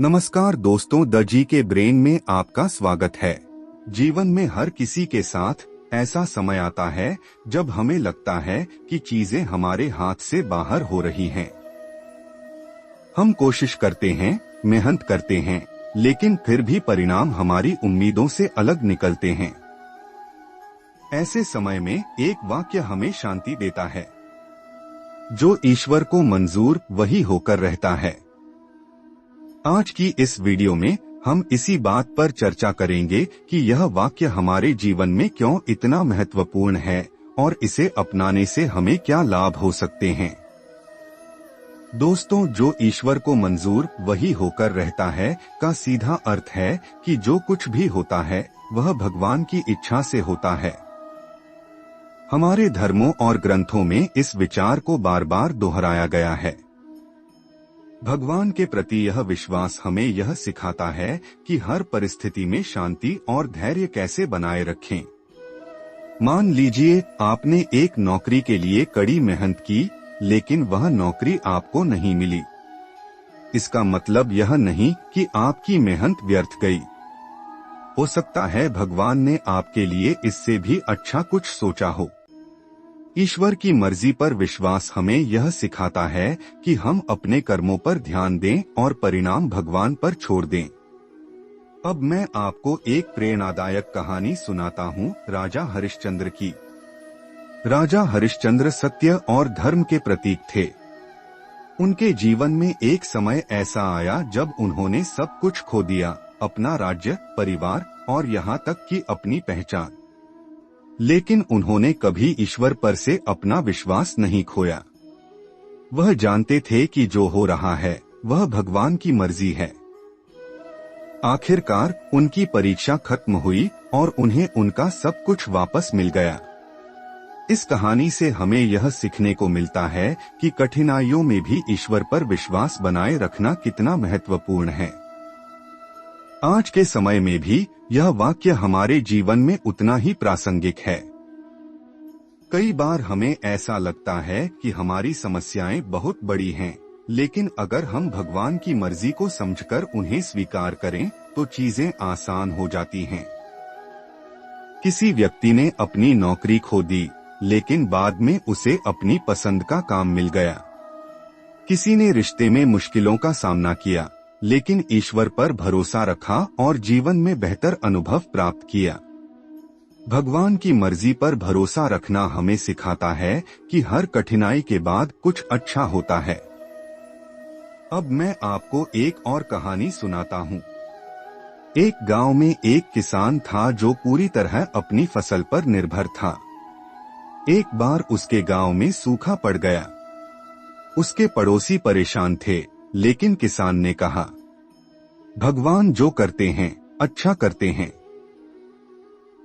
नमस्कार दोस्तों, द जी के ब्रेन में आपका स्वागत है। जीवन में हर किसी के साथ ऐसा समय आता है जब हमें लगता है कि चीजें हमारे हाथ से बाहर हो रही हैं। हम कोशिश करते हैं, मेहनत करते हैं, लेकिन फिर भी परिणाम हमारी उम्मीदों से अलग निकलते हैं। ऐसे समय में एक वाक्य हमें शांति देता है, जो ईश्वर को मंजूर वही होकर रहता है। आज की इस वीडियो में हम इसी बात पर चर्चा करेंगे कि यह वाक्य हमारे जीवन में क्यों इतना महत्वपूर्ण है और इसे अपनाने से हमें क्या लाभ हो सकते हैं। दोस्तों, जो ईश्वर को मंजूर वही होकर रहता है का सीधा अर्थ है कि जो कुछ भी होता है वह भगवान की इच्छा से होता है। हमारे धर्मों और ग्रंथों में इस विचार को बार बार दोहराया गया है। भगवान के प्रति यह विश्वास हमें यह सिखाता है कि हर परिस्थिति में शांति और धैर्य कैसे बनाए रखें। मान लीजिए आपने एक नौकरी के लिए कड़ी मेहनत की, लेकिन वह नौकरी आपको नहीं मिली। इसका मतलब यह नहीं कि आपकी मेहनत व्यर्थ गई। हो सकता है भगवान ने आपके लिए इससे भी अच्छा कुछ सोचा हो। ईश्वर की मर्जी पर विश्वास हमें यह सिखाता है कि हम अपने कर्मों पर ध्यान दें और परिणाम भगवान पर छोड़ दें। अब मैं आपको एक प्रेरणादायक कहानी सुनाता हूँ, राजा हरिश्चंद्र की। राजा हरिश्चंद्र सत्य और धर्म के प्रतीक थे। उनके जीवन में एक समय ऐसा आया जब उन्होंने सब कुछ खो दिया, अपना राज्य, परिवार और यहाँ तक कि अपनी पहचान। लेकिन उन्होंने कभी ईश्वर पर से अपना विश्वास नहीं खोया। वह जानते थे कि जो हो रहा है वह भगवान की मर्जी है। आखिरकार उनकी परीक्षा खत्म हुई और उन्हें उनका सब कुछ वापस मिल गया। इस कहानी से हमें यह सीखने को मिलता है कि कठिनाइयों में भी ईश्वर पर विश्वास बनाए रखना कितना महत्वपूर्ण है। आज के समय में भी यह वाक्य हमारे जीवन में उतना ही प्रासंगिक है। कई बार हमें ऐसा लगता है कि हमारी समस्याएं बहुत बड़ी हैं, लेकिन अगर हम भगवान की मर्जी को समझकर उन्हें स्वीकार करें तो चीजें आसान हो जाती हैं। किसी व्यक्ति ने अपनी नौकरी खो दी, लेकिन बाद में उसे अपनी पसंद का काम मिल गया। किसी ने रिश्ते में मुश्किलों का सामना किया, लेकिन ईश्वर पर भरोसा रखा और जीवन में बेहतर अनुभव प्राप्त किया। भगवान की मर्जी पर भरोसा रखना हमें सिखाता है कि हर कठिनाई के बाद कुछ अच्छा होता है। अब मैं आपको एक और कहानी सुनाता हूँ। एक गांव में एक किसान था जो पूरी तरह अपनी फसल पर निर्भर था। एक बार उसके गांव में सूखा पड़ गया। उसके पड़ोसी परेशान थे, लेकिन किसान ने कहा, भगवान जो करते हैं अच्छा करते हैं।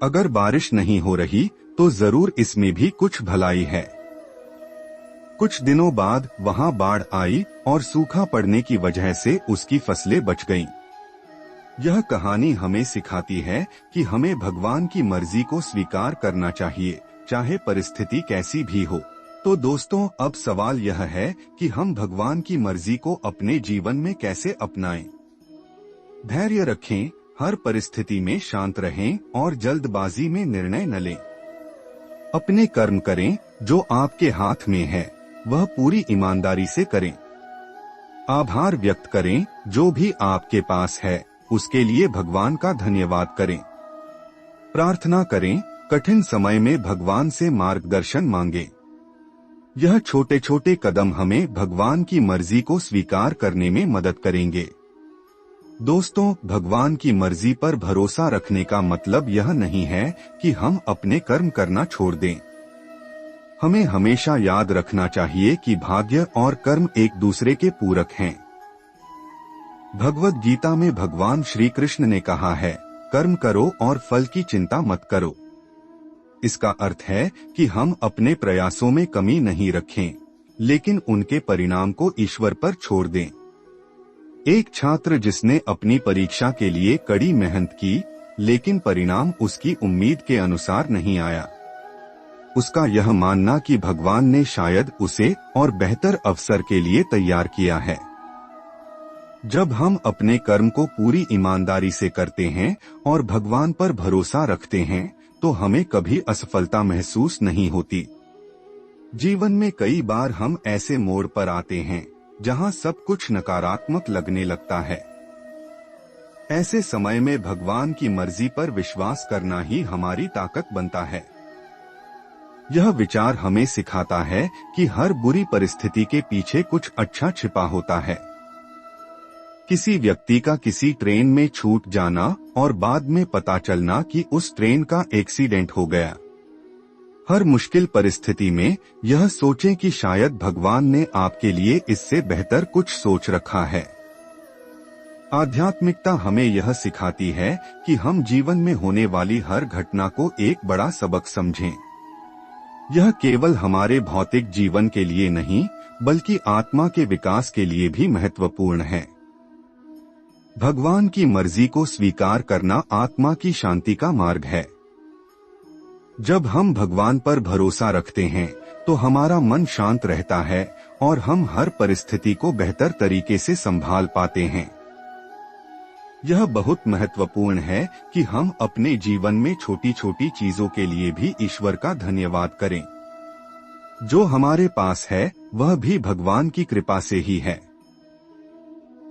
अगर बारिश नहीं हो रही तो जरूर इसमें भी कुछ भलाई है। कुछ दिनों बाद वहां बाढ़ आई और सूखा पड़ने की वजह से उसकी फसलें बच गईं। यह कहानी हमें सिखाती है कि हमें भगवान की मर्जी को स्वीकार करना चाहिए, चाहे परिस्थिति कैसी भी हो। तो दोस्तों, अब सवाल यह है कि हम भगवान की मर्जी को अपने जीवन में कैसे अपनाएं। धैर्य रखें, हर परिस्थिति में शांत रहें और जल्दबाजी में निर्णय न लें। अपने कर्म करें, जो आपके हाथ में है वह पूरी ईमानदारी से करें। आभार व्यक्त करें, जो भी आपके पास है उसके लिए भगवान का धन्यवाद करें। प्रार्थना करें, कठिन समय में भगवान से मार्गदर्शन मांगें। यह छोटे छोटे कदम हमें भगवान की मर्जी को स्वीकार करने में मदद करेंगे। दोस्तों, भगवान की मर्जी पर भरोसा रखने का मतलब यह नहीं है कि हम अपने कर्म करना छोड़ दें। हमें हमेशा याद रखना चाहिए कि भाग्य और कर्म एक दूसरे के पूरक हैं। भगवद गीता में भगवान श्री कृष्ण ने कहा है, कर्म करो और फल की चिंता मत करो। इसका अर्थ है कि हम अपने प्रयासों में कमी नहीं रखें, लेकिन उनके परिणाम को ईश्वर पर छोड़ दें। एक छात्र जिसने अपनी परीक्षा के लिए कड़ी मेहनत की, लेकिन परिणाम उसकी उम्मीद के अनुसार नहीं आया। उसका यह मानना कि भगवान ने शायद उसे और बेहतर अवसर के लिए तैयार किया है। जब हम अपने कर्म को पूरी ईमानदारी से करते हैं और भगवान पर भरोसा रखते हैं तो हमें कभी असफलता महसूस नहीं होती। जीवन में कई बार हम ऐसे मोड़ पर आते हैं जहां सब कुछ नकारात्मक लगने लगता है। ऐसे समय में भगवान की मर्जी पर विश्वास करना ही हमारी ताकत बनता है। यह विचार हमें सिखाता है कि हर बुरी परिस्थिति के पीछे कुछ अच्छा छिपा होता है। किसी व्यक्ति का किसी ट्रेन में छूट जाना और बाद में पता चलना कि उस ट्रेन का एक्सीडेंट हो गया। हर मुश्किल परिस्थिति में यह सोचें कि शायद भगवान ने आपके लिए इससे बेहतर कुछ सोच रखा है। आध्यात्मिकता हमें यह सिखाती है कि हम जीवन में होने वाली हर घटना को एक बड़ा सबक समझें। यह केवल हमारे भौतिक जीवन के लिए नहीं बल्कि आत्मा के विकास के लिए भी महत्वपूर्ण है। भगवान की मर्जी को स्वीकार करना आत्मा की शांति का मार्ग है। जब हम भगवान पर भरोसा रखते हैं तो हमारा मन शांत रहता है और हम हर परिस्थिति को बेहतर तरीके से संभाल पाते हैं। यह बहुत महत्वपूर्ण है कि हम अपने जीवन में छोटी छोटी चीजों के लिए भी ईश्वर का धन्यवाद करें। जो हमारे पास है वह भी भगवान की कृपा से ही है।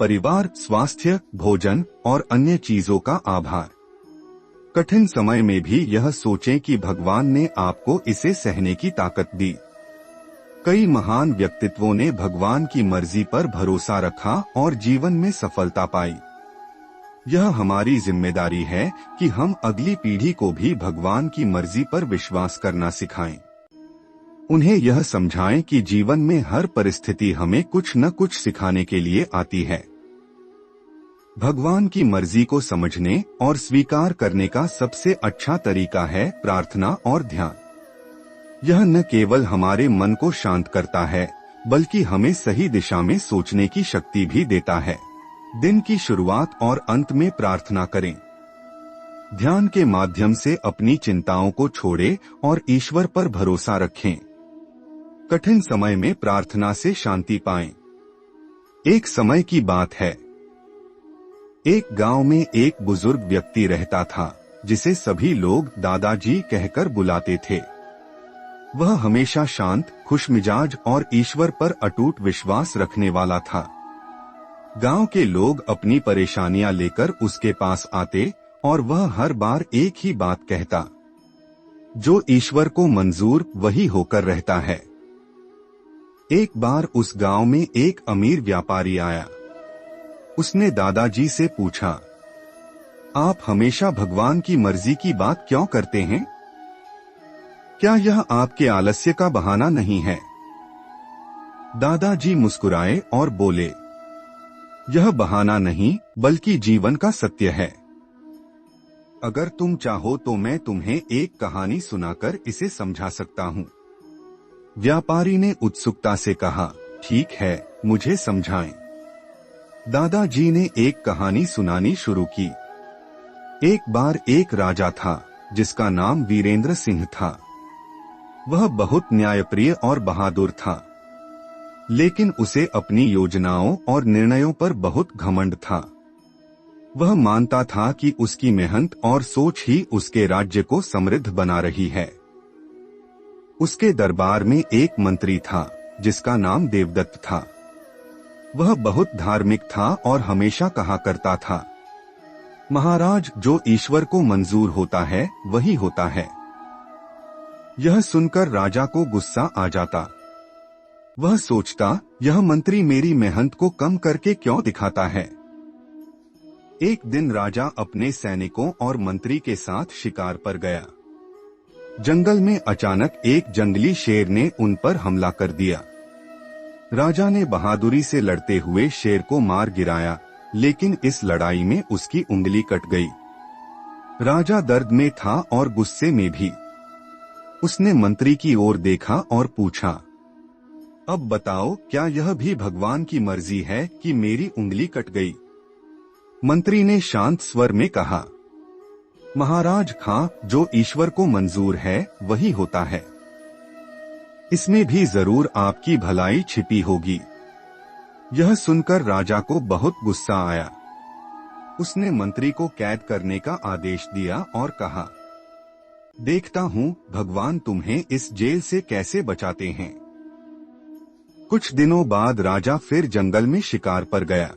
परिवार, स्वास्थ्य, भोजन और अन्य चीजों का आभार। कठिन समय में भी यह सोचें कि भगवान ने आपको इसे सहने की ताकत दी। कई महान व्यक्तित्वों ने भगवान की मर्जी पर भरोसा रखा और जीवन में सफलता पाई। यह हमारी जिम्मेदारी है कि हम अगली पीढ़ी को भी भगवान की मर्जी पर विश्वास करना सिखाएं। उन्हें यह समझाएं कि जीवन में हर परिस्थिति हमें कुछ न कुछ सिखाने के लिए आती है। भगवान की मर्जी को समझने और स्वीकार करने का सबसे अच्छा तरीका है प्रार्थना और ध्यान। यह न केवल हमारे मन को शांत करता है बल्कि हमें सही दिशा में सोचने की शक्ति भी देता है। दिन की शुरुआत और अंत में प्रार्थना करें। ध्यान के माध्यम से अपनी चिंताओं को छोड़ें और ईश्वर पर भरोसा रखें। कठिन समय में प्रार्थना से शांति पाएं। एक समय की बात है, एक गांव में एक बुजुर्ग व्यक्ति रहता था जिसे सभी लोग दादाजी कहकर बुलाते थे। वह हमेशा शांत, खुशमिजाज और ईश्वर पर अटूट विश्वास रखने वाला था। गांव के लोग अपनी परेशानियां लेकर उसके पास आते और वह हर बार एक ही बात कहता, जो ईश्वर को मंजूर वही होकर रहता है। एक बार उस गांव में एक अमीर व्यापारी आया। उसने दादाजी से पूछा, आप हमेशा भगवान की मर्जी की बात क्यों करते हैं? क्या यह आपके आलस्य का बहाना नहीं है? दादाजी मुस्कुराए और बोले, यह बहाना नहीं बल्कि जीवन का सत्य है। अगर तुम चाहो तो मैं तुम्हें एक कहानी सुनाकर इसे समझा सकता हूँ। व्यापारी ने उत्सुकता से कहा, ठीक है, मुझे समझाएं। दादाजी ने एक कहानी सुनानी शुरू की। एक बार एक राजा था जिसका नाम वीरेंद्र सिंह था। वह बहुत न्यायप्रिय और बहादुर था, लेकिन उसे अपनी योजनाओं और निर्णयों पर बहुत घमंड था। वह मानता था कि उसकी मेहनत और सोच ही उसके राज्य को समृद्ध बना रही है। उसके दरबार में एक मंत्री था जिसका नाम देवदत्त था। वह बहुत धार्मिक था और हमेशा कहा करता था, महाराज, जो ईश्वर को मंजूर होता है वही होता है। यह सुनकर राजा को गुस्सा आ जाता। वह सोचता, यह मंत्री मेरी मेहनत को कम करके क्यों दिखाता है। एक दिन राजा अपने सैनिकों और मंत्री के साथ शिकार पर गया। जंगल में अचानक एक जंगली शेर ने उन पर हमला कर दिया। राजा ने बहादुरी से लड़ते हुए शेर को मार गिराया, लेकिन इस लड़ाई में उसकी उंगली कट गई। राजा दर्द में था और गुस्से में भी। उसने मंत्री की ओर देखा और पूछा, अब बताओ, क्या यह भी भगवान की मर्जी है कि मेरी उंगली कट गई? मंत्री ने शांत स्वर में कहा, महाराज, खां, जो ईश्वर को मंजूर है वही होता है। इसमें भी जरूर आपकी भलाई छिपी होगी। यह सुनकर राजा को बहुत गुस्सा आया। उसने मंत्री को कैद करने का आदेश दिया और कहा, देखता हूँ भगवान तुम्हें इस जेल से कैसे बचाते हैं। कुछ दिनों बाद राजा फिर जंगल में शिकार पर गया।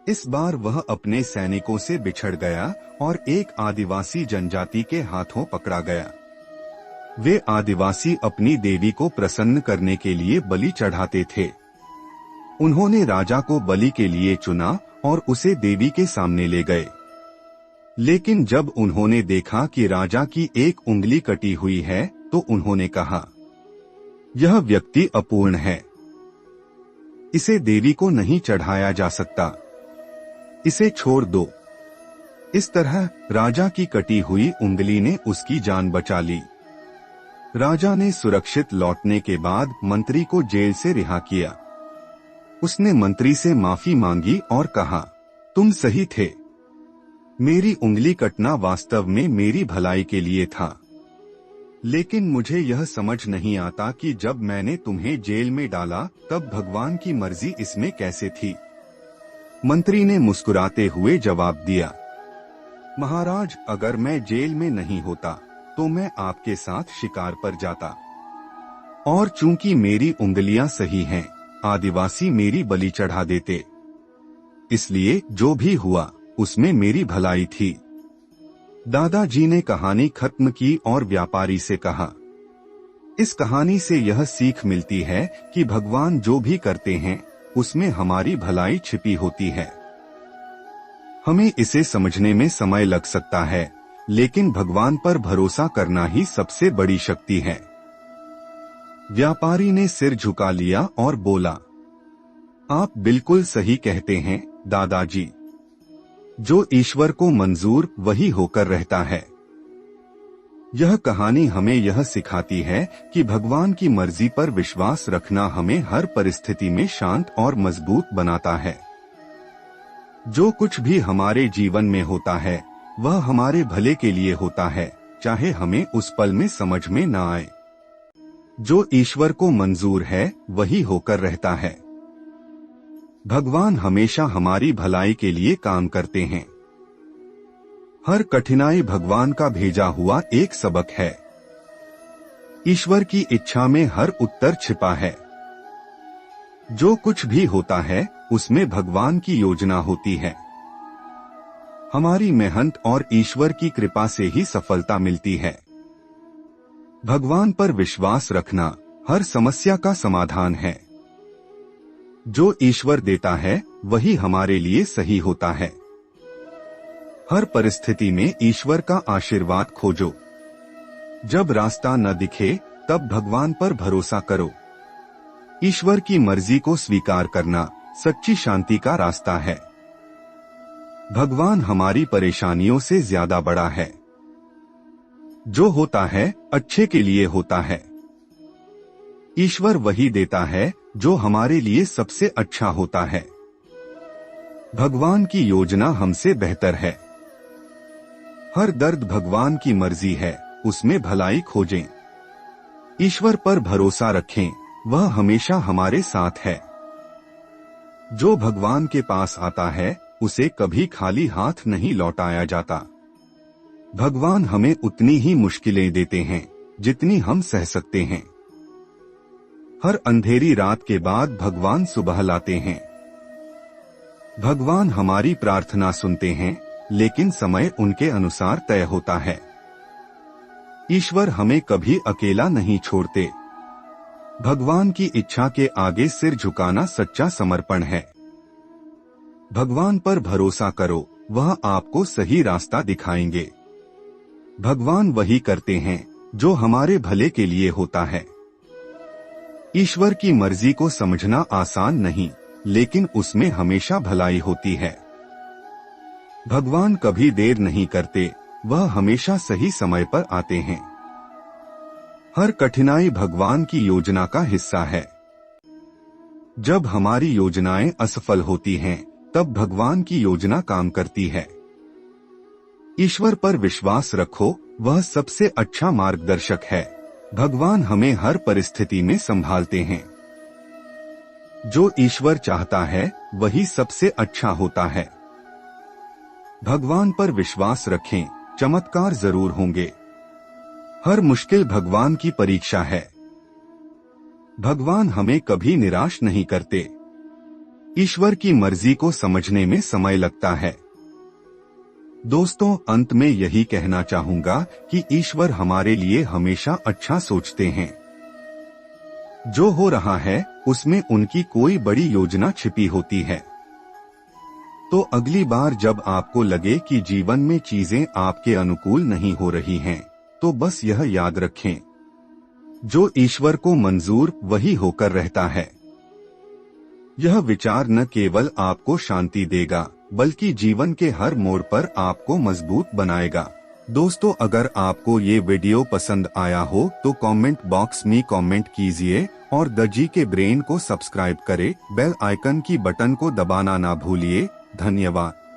इस बार वह अपने सैनिकों से बिछड़ गया और एक आदिवासी जनजाति के हाथों पकड़ा गया। वे आदिवासी अपनी देवी को प्रसन्न करने के लिए बलि चढ़ाते थे। उन्होंने राजा को बलि के लिए चुना और उसे देवी के सामने ले गए। लेकिन जब उन्होंने देखा कि राजा की एक उंगली कटी हुई है तो उन्होंने कहा, यह व्यक्ति अपूर्ण है, इसे देवी को नहीं चढ़ाया जा सकता, इसे छोड़ दो। इस तरह राजा की कटी हुई उंगली ने उसकी जान बचा ली। राजा ने सुरक्षित लौटने के बाद मंत्री को जेल से रिहा किया। उसने मंत्री से माफी मांगी और कहा, तुम सही थे, मेरी उंगली कटना वास्तव में मेरी भलाई के लिए था। लेकिन मुझे यह समझ नहीं आता कि जब मैंने तुम्हें जेल में डाला तब भगवान की मर्जी इसमें कैसे थी। मंत्री ने मुस्कुराते हुए जवाब दिया, महाराज, अगर मैं जेल में नहीं होता तो मैं आपके साथ शिकार पर जाता, और चूंकि मेरी उंगलियां सही हैं, आदिवासी मेरी बलि चढ़ा देते। इसलिए जो भी हुआ उसमें मेरी भलाई थी। दादाजी ने कहानी खत्म की और व्यापारी से कहा, इस कहानी से यह सीख मिलती है कि भगवान जो भी करते हैं उसमें हमारी भलाई छिपी होती है। हमें इसे समझने में समय लग सकता है, लेकिन भगवान पर भरोसा करना ही सबसे बड़ी शक्ति है। व्यापारी ने सिर झुका लिया और बोला, आप बिल्कुल सही कहते हैं दादाजी, जो ईश्वर को मंजूर वही होकर रहता है। यह कहानी हमें यह सिखाती है कि भगवान की मर्जी पर विश्वास रखना हमें हर परिस्थिति में शांत और मजबूत बनाता है। जो कुछ भी हमारे जीवन में होता है वह हमारे भले के लिए होता है, चाहे हमें उस पल में समझ में न आए। जो ईश्वर को मंजूर है वही होकर रहता है। भगवान हमेशा हमारी भलाई के लिए काम करते हैं। हर कठिनाई भगवान का भेजा हुआ एक सबक है। ईश्वर की इच्छा में हर उत्तर छिपा है। जो कुछ भी होता है उसमें भगवान की योजना होती है। हमारी मेहनत और ईश्वर की कृपा से ही सफलता मिलती है। भगवान पर विश्वास रखना हर समस्या का समाधान है। जो ईश्वर देता है वही हमारे लिए सही होता है। हर परिस्थिति में ईश्वर का आशीर्वाद खोजो। जब रास्ता न दिखे तब भगवान पर भरोसा करो। ईश्वर की मर्जी को स्वीकार करना सच्ची शांति का रास्ता है। भगवान हमारी परेशानियों से ज्यादा बड़ा है। जो होता है अच्छे के लिए होता है। ईश्वर वही देता है जो हमारे लिए सबसे अच्छा होता है। भगवान की योजना हमसे बेहतर है। हर दर्द भगवान की मर्जी है, उसमें भलाई खोजें। ईश्वर पर भरोसा रखें, वह हमेशा हमारे साथ है। जो भगवान के पास आता है उसे कभी खाली हाथ नहीं लौटाया जाता। भगवान हमें उतनी ही मुश्किलें देते हैं जितनी हम सह सकते हैं। हर अंधेरी रात के बाद भगवान सुबह लाते हैं। भगवान हमारी प्रार्थना सुनते हैं, लेकिन समय उनके अनुसार तय होता है। ईश्वर हमें कभी अकेला नहीं छोड़ते। भगवान की इच्छा के आगे सिर झुकाना सच्चा समर्पण है। भगवान पर भरोसा करो, वह आपको सही रास्ता दिखाएंगे। भगवान वही करते हैं जो हमारे भले के लिए होता है। ईश्वर की मर्जी को समझना आसान नहीं, लेकिन उसमें हमेशा भलाई होती है। भगवान कभी देर नहीं करते, वह हमेशा सही समय पर आते हैं। हर कठिनाई भगवान की योजना का हिस्सा है। जब हमारी योजनाएं असफल होती हैं, तब भगवान की योजना काम करती है। ईश्वर पर विश्वास रखो, वह सबसे अच्छा मार्गदर्शक है। भगवान हमें हर परिस्थिति में संभालते हैं। जो ईश्वर चाहता है वही सबसे अच्छा होता है। भगवान पर विश्वास रखें, चमत्कार जरूर होंगे। हर मुश्किल भगवान की परीक्षा है। भगवान हमें कभी निराश नहीं करते। ईश्वर की मर्जी को समझने में समय लगता है। दोस्तों, अंत में यही कहना चाहूंगा कि ईश्वर हमारे लिए हमेशा अच्छा सोचते हैं। जो हो रहा है उसमें उनकी कोई बड़ी योजना छिपी होती है। तो अगली बार जब आपको लगे कि जीवन में चीजें आपके अनुकूल नहीं हो रही हैं, तो बस यह याद रखें, जो ईश्वर को मंजूर वही होकर रहता है। यह विचार न केवल आपको शांति देगा बल्कि जीवन के हर मोड़ पर आपको मजबूत बनाएगा। दोस्तों, अगर आपको ये वीडियो पसंद आया हो तो कमेंट बॉक्स में कमेंट कीजिए और द जी के ब्रेन को सब्सक्राइब करें। बेल आइकन की बटन को दबाना ना भूलिए। धन्यवाद।